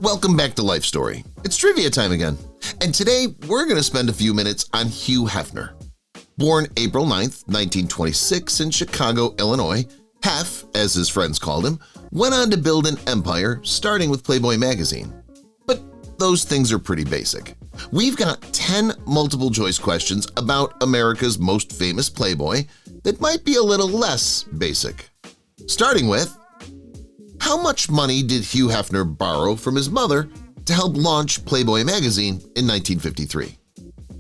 Welcome back to Life Story. It's trivia time again, and today we're going to spend a few minutes on Hugh Hefner. Born April 9, 1926 in Chicago, Illinois, Hef, as his friends called him, went on to build an empire starting with Playboy Magazine. But those things are pretty basic. We've got 10 multiple-choice questions about America's most famous Playboy that might be a little less basic. Starting with, how much money did Hugh Hefner borrow from his mother to help launch Playboy Magazine in 1953?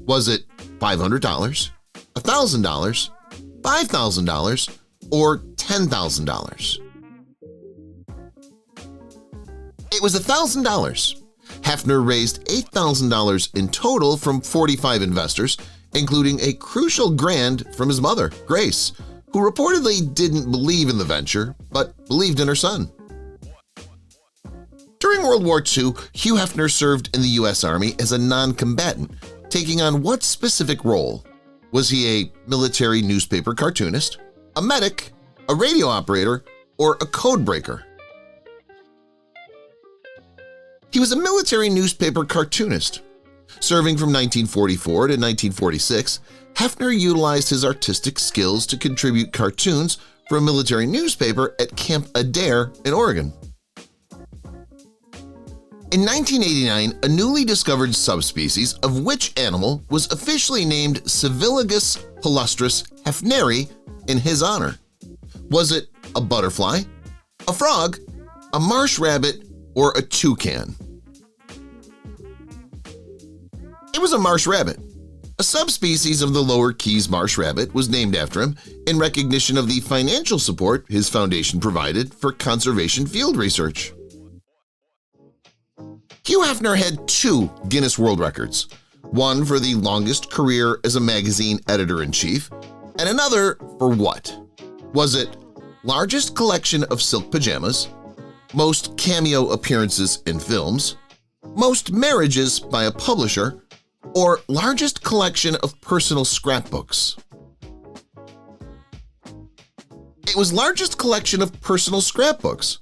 Was it $500, $1,000, $5,000, or $10,000? It was $1,000. Hefner raised $8,000 in total from 45 investors, including a crucial grant from his mother, Grace, who reportedly didn't believe in the venture but believed in her son. During World War II, Hugh Hefner served in the U.S. Army as a non-combatant, taking on what specific role? Was he a military newspaper cartoonist, a medic, a radio operator, or a code breaker? He was a military newspaper cartoonist. Serving from 1944 to 1946, Hefner utilized his artistic skills to contribute cartoons for a military newspaper at Camp Adair in Oregon. In 1989, a newly discovered subspecies of which animal was officially named Civilagus palustris hefneri in his honor? Was it a butterfly, a frog, a marsh rabbit, or a toucan? It was a marsh rabbit. A subspecies of the Lower Keys marsh rabbit was named after him in recognition of the financial support his foundation provided for conservation field research. Hugh Hefner had 2 Guinness World Records, one for the longest career as a magazine editor-in-chief, and another for what? Was it largest collection of silk pajamas, most cameo appearances in films, most marriages by a publisher, or largest collection of personal scrapbooks? It was largest collection of personal scrapbooks.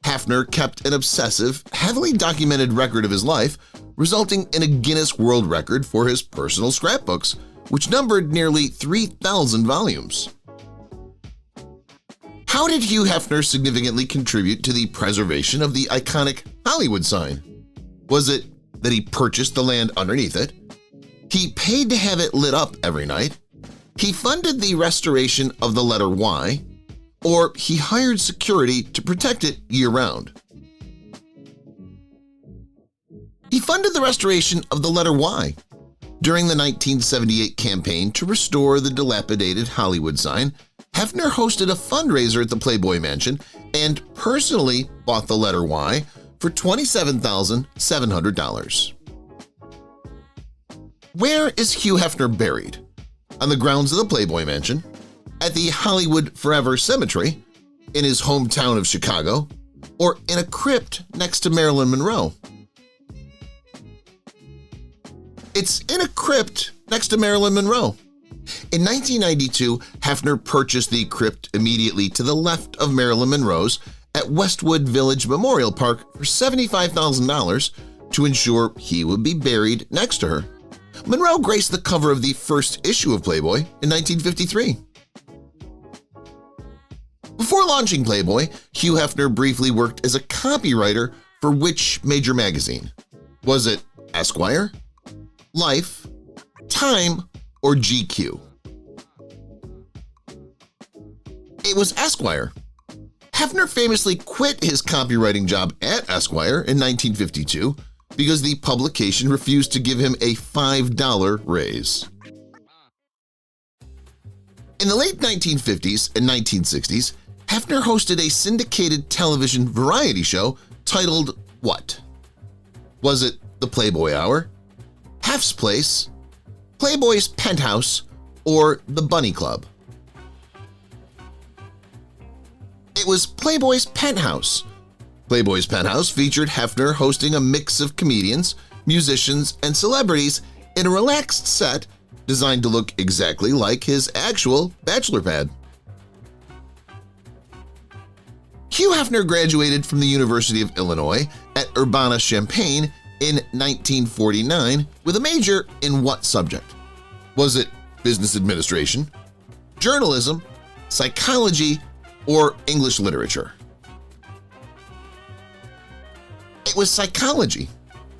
Hefner kept an obsessive, heavily documented record of his life, resulting in a Guinness World Record for his personal scrapbooks, which numbered nearly 3,000 volumes. How did Hugh Hefner significantly contribute to the preservation of the iconic Hollywood sign? Was it that he purchased the land underneath it? He paid to have it lit up every night? He funded the restoration of the letter Y? Or he hired security to protect it year-round? He funded the restoration of the letter Y. During the 1978 campaign to restore the dilapidated Hollywood sign, Hefner hosted a fundraiser at the Playboy Mansion and personally bought the letter Y for $27,700. Where is Hugh Hefner buried? On the grounds of the Playboy Mansion, at the Hollywood Forever Cemetery, in his hometown of Chicago, or in a crypt next to Marilyn Monroe? It's in a crypt next to Marilyn Monroe. In 1992, Hefner purchased the crypt immediately to the left of Marilyn Monroe's at Westwood Village Memorial Park for $75,000 to ensure he would be buried next to her. Monroe graced the cover of the first issue of Playboy in 1953. Before launching Playboy, Hugh Hefner briefly worked as a copywriter for which major magazine? Was it Esquire, Life, Time, or GQ? It was Esquire. Hefner famously quit his copywriting job at Esquire in 1952 because the publication refused to give him a $5 raise. In the late 1950s and 1960s, Hefner hosted a syndicated television variety show titled what? Was it The Playboy Hour, Hef's Place, Playboy's Penthouse, or The Bunny Club? It was Playboy's Penthouse. Playboy's Penthouse featured Hefner hosting a mix of comedians, musicians, and celebrities in a relaxed set designed to look exactly like his actual bachelor pad. Hugh Hefner graduated from the University of Illinois at Urbana-Champaign in 1949 with a major in what subject? Was it business administration, journalism, psychology, or English literature? It was psychology.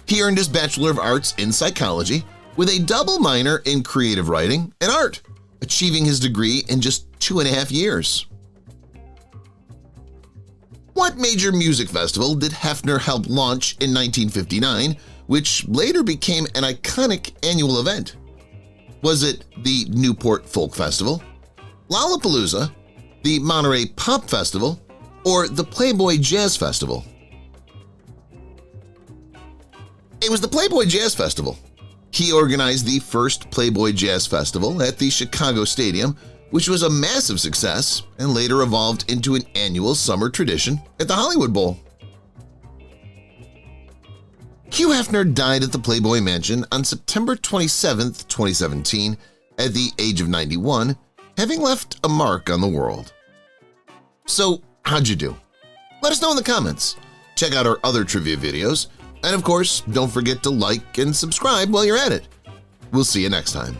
He earned his Bachelor of Arts in Psychology with a double minor in creative writing and art, achieving his degree in just 2.5 years. What major music festival did Hefner help launch in 1959, which later became an iconic annual event? Was it the Newport Folk Festival, Lollapalooza, the Monterey Pop Festival, or the Playboy Jazz Festival? It was the Playboy Jazz Festival. He organized the first Playboy Jazz Festival at the Chicago Stadium, which was a massive success and later evolved into an annual summer tradition at the Hollywood Bowl. Hugh Hefner died at the Playboy Mansion on September 27, 2017, at the age of 91, having left a mark on the world. So, how'd you do? Let us know in the comments. Check out our other trivia videos, and of course, don't forget to like and subscribe while you're at it. We'll see you next time.